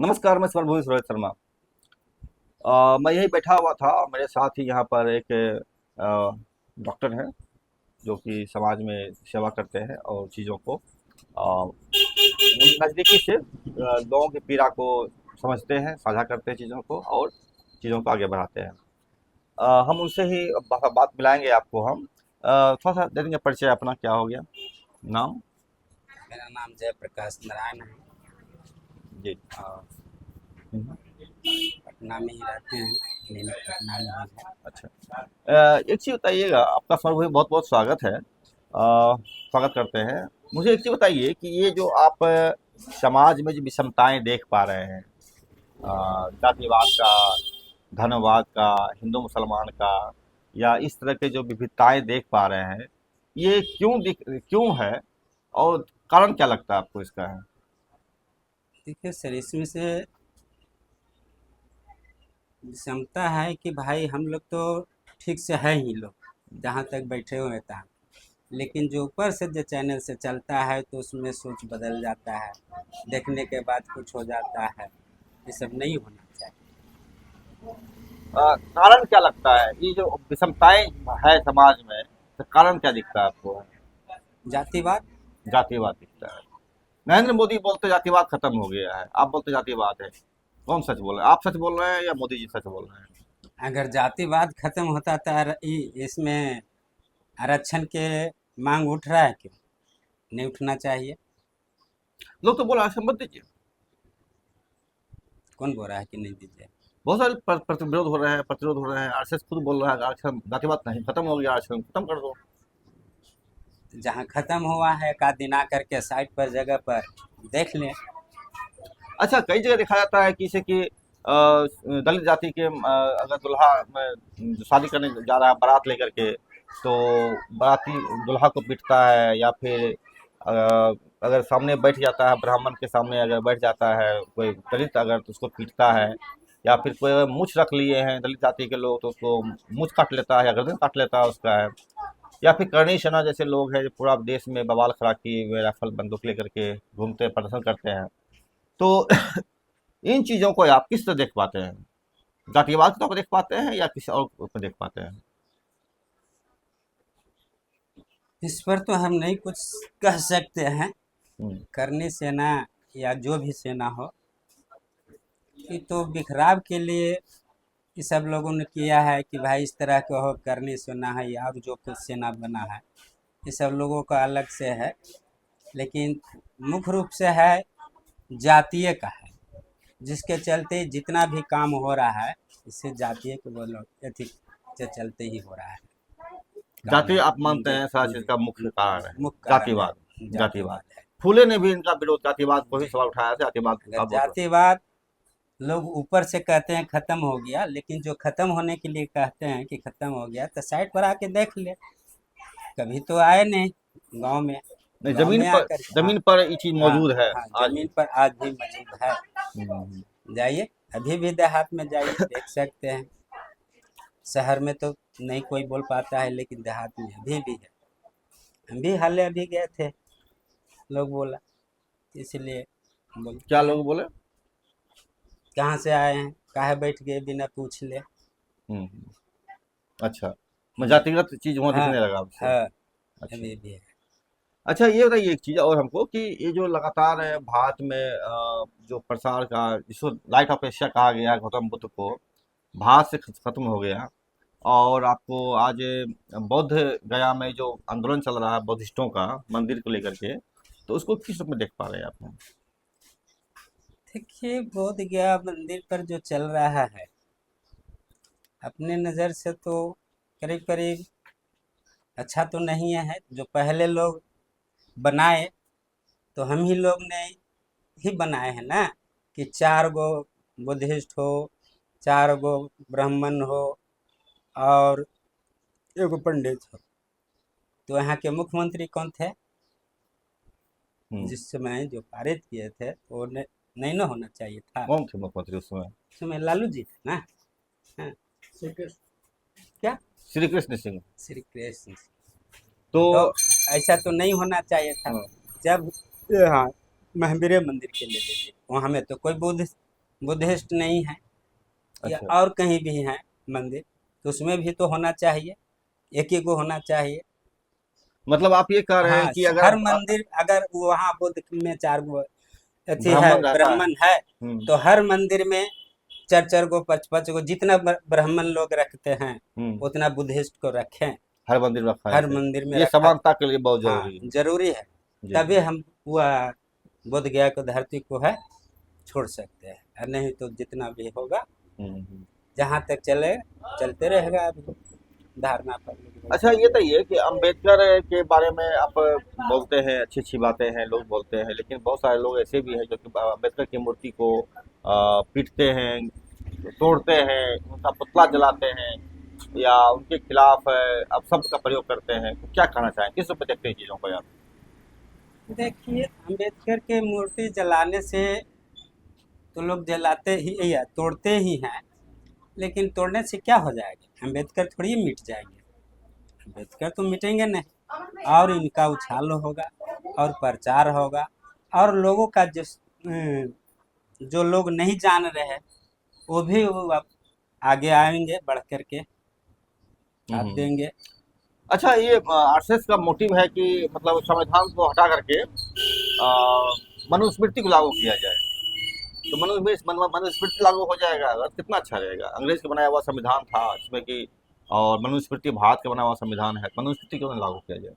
नमस्कार, मैं स्वरभूषण रोहित शर्मा। मैं यही बैठा हुआ था। मेरे साथ ही यहाँ पर एक डॉक्टर हैं जो कि समाज में सेवा करते हैं और चीज़ों को नज़दीकी से लोगों की पीड़ा को समझते हैं, साझा करते हैं चीज़ों को और चीज़ों को आगे बढ़ाते हैं। हम उनसे ही बात मिलाएंगे आपको हम। थोड़ा सा दे देंगे परिचय अपना, क्या हो गया नाम? मेरा नाम जयप्रकाश नारायण है जी। और हम्म, पटना में ही रहते हैं। क्लिनिक पटना में ही है। अच्छा। एक चीज़ बताइएगा, आपका स्वरभूषण बहुत बहुत स्वागत है। स्वागत करते हैं। मुझे एक चीज़ बताइए कि ये जो आप समाज में जो विषमताएं देख पा रहे हैं, जातिवाद का, धनवाद का, हिंदू मुसलमान का, या इस तरह के जो विविधताएं देख पा रहे हैं, ये क्यों है और कारण क्या लगता है आपको इसका है? देखिए सर, इसमें से क्षमता है कि भाई हम लोग तो ठीक से है ही लोग, जहाँ तक बैठे हुए था। लेकिन जो ऊपर से जो चैनल से चलता है तो उसमें सोच बदल जाता है, देखने के बाद कुछ हो जाता है। ये सब नहीं होना चाहिए। कारण क्या लगता है ये जो विषमताएं है समाज में, तो कारण क्या दिखता है आपको? जातिवाद। जातिवाद दिखता है। नरेंद्र मोदी बोलते जातिवाद खत्म हो गया है, आप बोलते जातिवाद है। कौन सच बोल रहे हैं? आप सच बोल रहे हैं या मोदी जी सच बोल रहे हैं? अगर जातिवाद खत्म होता तो इसमें आरक्षण के मांग उठ रहा है क्यों? नहीं उठना चाहिए। लोग तो बोल रहे हैं आरक्षण मत दीजिए। कौन बोल रहा है कि नहीं दीजिए? बहुत सारे प्रतिविरोध हो रहे हैं, प्रतिरोध हो रहे हैं। आरएसएस खुद बोल रहा है आरक्षण जातिवाद नहीं, खत्म हो गया, आरक्षण खत्म कर दो। जहाँ खत्म हुआ है एक आध दिन आकर के साइट पर जगह पर देख लें। अच्छा, कई जगह देखा जाता है कि जैसे कि दलित जाति के अगर दूल्हा जो शादी करने जा रहा है बारात लेकर के, तो बाराती दूल्हा को पीटता है, या फिर अगर सामने बैठ जाता है, ब्राह्मण के सामने अगर बैठ जाता है कोई दलित अगर, तो उसको पीटता है। या फिर कोई अगर मूछ रख लिए हैं दलित जाति के लोग, तो उसको मूछ काट लेता है या गर्दन काट लेता है उसका है। या फिर करणी सेना जैसे लोग हैं जो पूरा देश में बवाल खड़ा किए हुए राइफल बंदूक लेकर के घूमते हैं, प्रदर्शन करते हैं। तो इन चीज़ों को आप किस तरह देख पाते हैं? जातिवाद के तौर पर देख पाते हैं या किसी और पर देख पाते हैं? इस पर तो हम नहीं कुछ कह सकते हैं। हम्म, करनी सेना या जो भी सेना हो, ये तो बिखराव के लिए ये सब लोगों ने किया है कि भाई इस तरह का हो, करनी सेना है या अब जो कुछ सेना बना है, ये सब लोगों का अलग से है। लेकिन मुख्य रूप से है जातीय का है, जिसके चलते जितना भी काम हो रहा है इससे जातीय के बोलो एथिक से चलते ही हो रहा है काम। जाति आप मानते जी हैं सारा चीज़ जी। का मुख्य कारण है? मुख्य कारण है जातिवाद। जातिवाद। जातिवाद है। फूले ने भी इनका विरोध, जातिवाद को भी जी। सवाल उठाया था, जातिवाद अगर का बहुत। जातिवाद लोग ऊपर से कहते हैं खत्म हो गया, लेकिन जो खत्म होने के लिए कहते हैं कि खत्म हो गया, तो साइड पर आके देख ले। कभी तो आए नहीं गांव में। नहीं, गांव में आकर हाँ। जमीन पर ये चीज़ हाँ। मौजूद है हाँ, आज जमीन भी। पर आज भी मौजूद है। हम्म, जाइए, अभी भी देहात में जाइए, देख सकते हैं। शहर में तो नहीं कोई बोल पाता है, लेकिन देहात में अभी भी है। हम भी हाल अभी गए थे, लोग बोला, इसलिए बोलते क्या हैं। लोग बोले? कहाँ से आए हैं, काहे बैठ गए बिना पूछ ले। हम्म, अच्छा। मैं जातिगत चीज़ वहाँ हाँ। दिखने लगा आपसे। हाँ, अच्छा। अभी भी है। अच्छा, ये बताइए एक चीज़ और हमको कि ये जो लगातार भारत में जो प्रसार का, जिसको लाइट ऑफ एशिया कहा गया है गौतम बुद्ध को, भारत से खत्म हो गया। और आपको आज बौद्ध गया में जो आंदोलन चल रहा है बौद्धिस्टों का मंदिर को लेकर के, तो उसको किस रूप में देख पा रहे हैं आप? देखिए, बोध गया मंदिर पर जो चल रहा है, अपने नज़र से तो करीब करीब अच्छा तो नहीं है। जो पहले लोग बनाए, तो हम ही लोग ने ही बनाए हैं ना, कि 4 गो बुद्धिस्ट हो, 4 गो ब्राह्मण हो, और एगो पंडित हो। तो यहाँ के मुख्यमंत्री कौन थे? हम्म। जिस समय जो पारित किए थे वो नहीं ना होना चाहिए था। कौन थे मुख्यमंत्री उस समय? उस समय लालू जी थे ना। हाँ। क्या? श्री कृष्ण सिंह। श्री कृष्ण। तो तो ऐसा तो नहीं होना चाहिए था। हाँ, जब हाँ, महावीर मंदिर के ले लीजिए, वहाँ में तो कोई बुद्ध बुद्धिस्ट नहीं है या अच्छा, और कहीं भी है मंदिर, तो उसमें भी तो होना चाहिए, एक ही को होना चाहिए। मतलब आप ये कह रहे हैं हाँ, कि अगर हर मंदिर अगर वहाँ बुद्ध में 4 गो अथी है, ब्राह्मण रहता है। ब्राह्मण है, हम्म। तो हर मंदिर में 4-4 गो 5-5 गो जितना ब्राह्मण लोग रखते हैं हम्म। उतना बुद्धिस्ट को रखें, हर मंदिर में रखा है हर ऐसे। मंदिर में ये रखा। समानता के लिए बहुत हाँ, जरूरी है। जरूरी है, जी तभी जी। हम वह बोध गया को धरती को है छोड़ सकते हैं, और नहीं तो जितना भी होगा हम्म। जहाँ तक चले चलते रहेगा। अभी धारणा पर लोग अच्छा, बैठे ये हुए हैं। बताइए कि अंबेडकर के बारे में आप बोलते हैं, अच्छी अच्छी बातें हैं, लोग बोलते हैं, लेकिन बहुत सारे लोग ऐसे भी हैं जो कि अंबेडकर की मूर्ति को पीटते हैं, तोड़ते हैं, उनका पुतला जलाते हैं, या उनके खिलाफ अपशब्द का प्रयोग करते हैं। तो क्या कहना चाहें, किस रूप में देखते हैं चीज़ों को यार? देखिए, अंबेडकर के मूर्ति जलाने से तो लोग जलाते ही या तोड़ते ही हैं, लेकिन तोड़ने से क्या हो जाएगा? अंबेडकर थोड़ी मिट जाएंगे, अंबेडकर तो मिटेंगे नहीं, और इनका उछाल होगा और प्रचार होगा, और लोगों का जो लोग नहीं जान रहे हैं वो भी वो अब आगे आएंगे, बढ़ करके साथ हम्म। देंगे। अच्छा, ये आरएसएस का मोटिव है कि मतलब संविधान को हटा करके मनुस्मृति को लागू किया जाए। तो मनुस्मृति लागू हो जाएगा अगर, कितना अच्छा रहेगा। अंग्रेज का बनाया हुआ संविधान था जिसमें कि, और मनुस्मृति भारत का बना हुआ संविधान है, मनुस्मृति क्यों नहीं लागू किया जाए?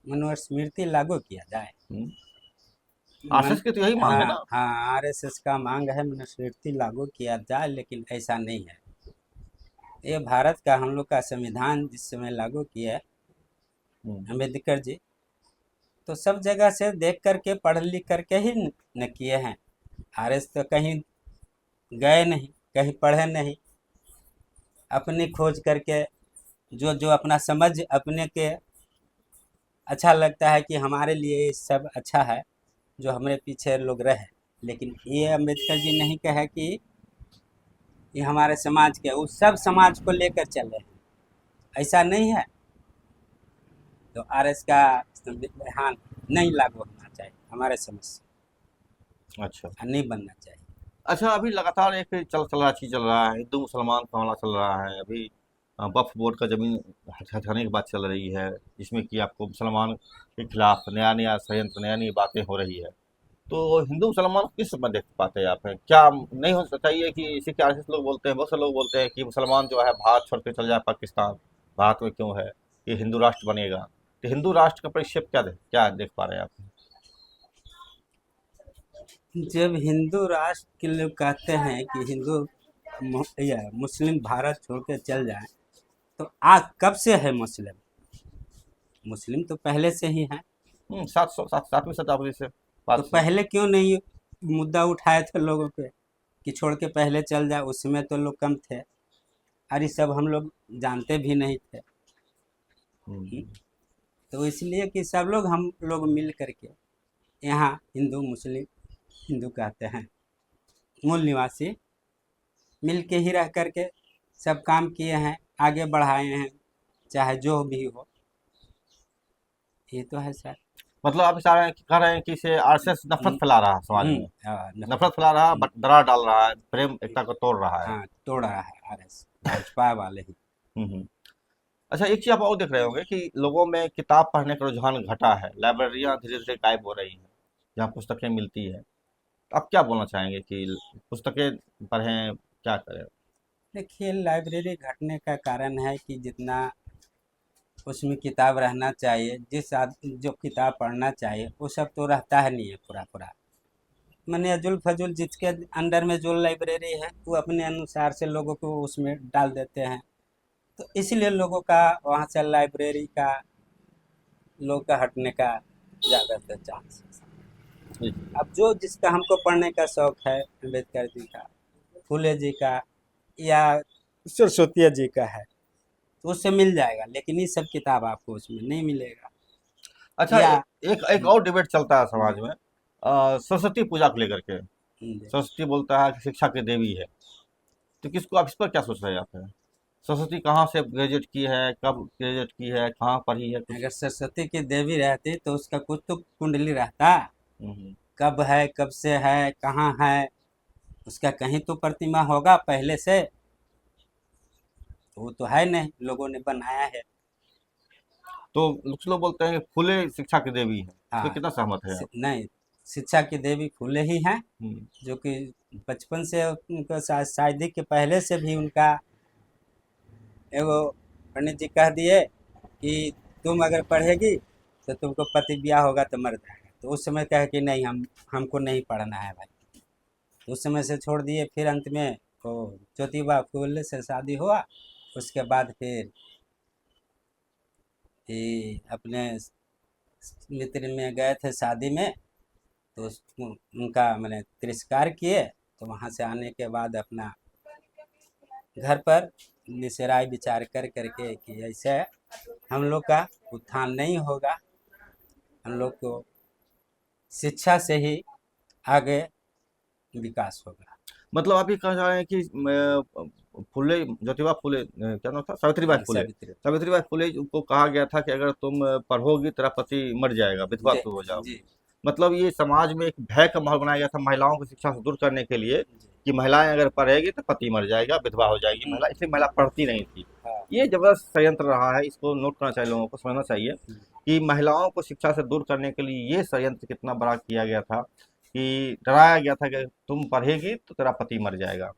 मनुस्मृति लागू किया जाए। मन आरएसएस की तो यही मांग है हाँ ना। हाँ, आरएसएस का मांग है मनुस्मृति लागू किया जाए, लेकिन ऐसा नहीं है। ये भारत का हम लोग का संविधान जिस समय लागू किया है हम्म। अम्बेडकर जी, तो सब जगह से देख करके पढ़ लिख करके ही न किए हैं। आरएस तो कहीं गए नहीं, कहीं पढ़े नहीं, अपनी खोज करके जो जो अपना समझ अपने के अच्छा लगता है कि हमारे लिए ये सब अच्छा है, जो हमारे पीछे लोग रहे। लेकिन ये अम्बेडकर जी नहीं कहे कि ये हमारे समाज के, उस सब समाज को लेकर चले हैं, ऐसा नहीं है। तो आरएस का संविधान नहीं लागू होना चाहिए हमारे समझ से, अच्छा। और नहीं बनना चाहिए। अच्छा, अभी लगातार एक चल रहा चीज चल रहा है, हिंदू मुसलमान का मामला चल रहा है अभी। वक्फ बोर्ड का जमीन हटाने की बात चल रही है, जिसमें कि आपको मुसलमान के खिलाफ नया नया षड्यंत्र, नया नई बातें हो रही है। तो हिंदू मुसलमान किस में देख पाते हैं आप? क्या नहीं हो चाहिए कि इसी के आर्थिक लोग बोलते हैं, बहुत से लोग बोलते हैं कि मुसलमान जो है भारत छोड़ के चल जाए पाकिस्तान, भारत में क्यों है, ये हिंदू राष्ट्र बनेगा। तो हिंदू राष्ट्र का परिक्षेप क्या देख पा रहे हैं आप? जब हिंदू राष्ट्र के लोग कहते हैं कि या मुस्लिम भारत छोड़ के चल जाए, तो आज कब से है मुस्लिम? मुस्लिम तो पहले से ही हैं। सातवीं शताब्दी से तो बात से। पहले क्यों नहीं मुद्दा उठाए थे लोगों पे कि छोड़ के पहले चल जाए? उसमें तो लोग कम थे, और ये सब हम लोग जानते भी नहीं थे। हम्म। तो इसलिए कि सब लोग हम लोग मिल करके यहाँ हिंदू मुस्लिम, हिंदू कहते हैं, मूल निवासी मिल के ही रह करके सब काम किए हैं, आगे बढ़ाए हैं, चाहे जो भी हो। ये तो है सर। मतलब आप कह रहे हैं कि इसे आरएसएस नफरत फैला रहा है समाज में, नफरत। नफरत फैला रहा है, दरार डाल रहा है, प्रेम एकता को तोड़ रहा है। हाँ, तोड़ रहा है आरएस, भाजपा वाले ही। हम्म। अच्छा, एक चीज आप और देख रहे होंगे कि लोगों में किताब पढ़ने का रुझान घटा है, लाइब्रेरियां धीरे धीरे गायब हो रही हैं जहाँ पुस्तकें मिलती है। तो आप क्या बोलना चाहेंगे कि पुस्तकें पढ़ें, क्या करें? देखिए, लाइब्रेरी घटने का कारण है कि जितना उसमें किताब रहना चाहिए, जिस आदमी जो किताब पढ़ना चाहिए वो सब तो रहता है नहीं है पूरा पूरा। मैंने अजुल फजुल जिसके अंडर में जो लाइब्रेरी है वो अपने अनुसार से लोगों को उसमें डाल देते हैं, तो इसलिए लोगों का वहाँ से लाइब्रेरी का लोग का हटने का ज़्यादातर चांस है। जी। अब जो जिसका हमको पढ़ने का शौक है, अम्बेडकर जी का, फूले जी का, या सरस्वती जी का है, तो उससे मिल जाएगा, लेकिन ये सब किताब आपको उसमें नहीं मिलेगा। अच्छा, या एक और डिबेट चलता है समाज में, सरस्वती पूजा को लेकर के। हम्म, सरस्वती बोलता है कि शिक्षा की देवी है। तो किसको आप इस पर क्या सोच रहे हैं आप? सरस्वती कहाँ से ग्रेजुएट की है, कब ग्रेजुएट की है, कहाँ पढ़ी है कुछ? अगर सरस्वती की देवी रहती तो उसका कुछ तो कुंडली रहता, हम्म। कब है, कब से है, कहाँ है, उसका कहीं तो प्रतिमा होगा पहले से, तो वो तो है नहीं, लोगों ने बनाया है। तो कुछ लोग बोलते हैं कि फुले शिक्षा की देवी है, तो हाँ, कितना सहमत है आप? नहीं, शिक्षा की देवी फूले ही हैं, हम्म, जो कि बचपन से उनको शादी के पहले से भी उनका एगो पंडित जी कह दिए कि तुम अगर पढ़ेगी तो तुमको पति ब्याह होगा तो मर जाएगा, तो उस समय कहे कि नहीं, हमको नहीं पढ़ना है भाई। तो उस समय से छोड़ दिए। फिर अंत में वो ज्योतिबा फूले से शादी हुआ। उसके बाद फिर ये अपने मित्र में गए थे शादी में, तो उनका मैंने तिरस्कार किए। तो वहाँ से आने के बाद अपना घर पर निसराय विचार कर करके कि ऐसे हम लोग का उत्थान नहीं होगा, हम लोग को शिक्षा से ही आगे विकास होगा। मतलब आप ये कहना चाह रहे हैं कि फुले ज्योतिबा फुले क्या नाम था, सावित्रीबाई हाँ, फुले, सावित्री। सावित्रीबाई फुले को कहा गया था कि अगर तुम पढ़ोगी तेरा पति मर जाएगा, विधवा जी। तो हो जी। जाओगी। मतलब ये समाज में एक भय का माहौल बनाया गया था महिलाओं की शिक्षा से दूर करने के लिए, जी। कि महिलाएं अगर पढ़ेगी तो पति मर जाएगा, विधवा हो जाएगी महिला, इसलिए महिला पढ़ती नहीं थी। हाँ। ये जबरदस्त षड्यंत्र रहा है, इसको नोट करना चाहिए, लोगों को समझना चाहिए कि महिलाओं को शिक्षा से दूर करने के लिए ये षड्यंत्र कितना बड़ा किया गया था, कि डराया गया था कि तुम पढ़ेगी तो तेरा पति मर जाएगा।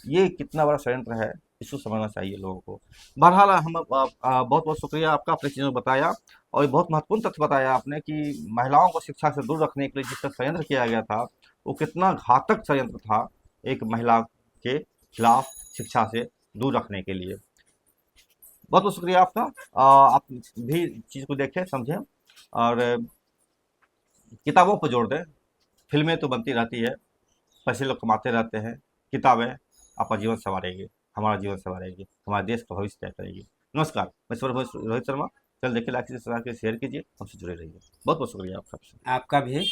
ये कितना बड़ा षड्यंत्र है, इसको समझना चाहिए लोगों को। बहरहाल हम बहुत बहुत शुक्रिया आपका, अपने चीज़ों को बताया, और बहुत महत्वपूर्ण तथ्य बताया आपने कि महिलाओं को शिक्षा से दूर रखने के लिए जिसका षड्यंत्र किया गया था, वो कितना घातक षड्यंत्र था एक महिला के खिलाफ शिक्षा से दूर रखने के लिए। बहुत बहुत शुक्रिया आपका। आप भी चीज़ को देखें, समझें, और किताबों पर जोड़ दें। फिल्में तो बनती रहती है, पैसे लोग कमाते रहते हैं, किताबें आपका जीवन संवारेगी, हमारा जीवन संवारेगी, हमारे देश का भविष्य तय करेगी। नमस्कार, मैं रोहित शर्मा। चल देखिए, लाइक कीजिए, सब्सक्राइब कीजिए, शेयर कीजिए, हमसे जुड़े रहिए। बहुत बहुत शुक्रिया आपका। आपका भी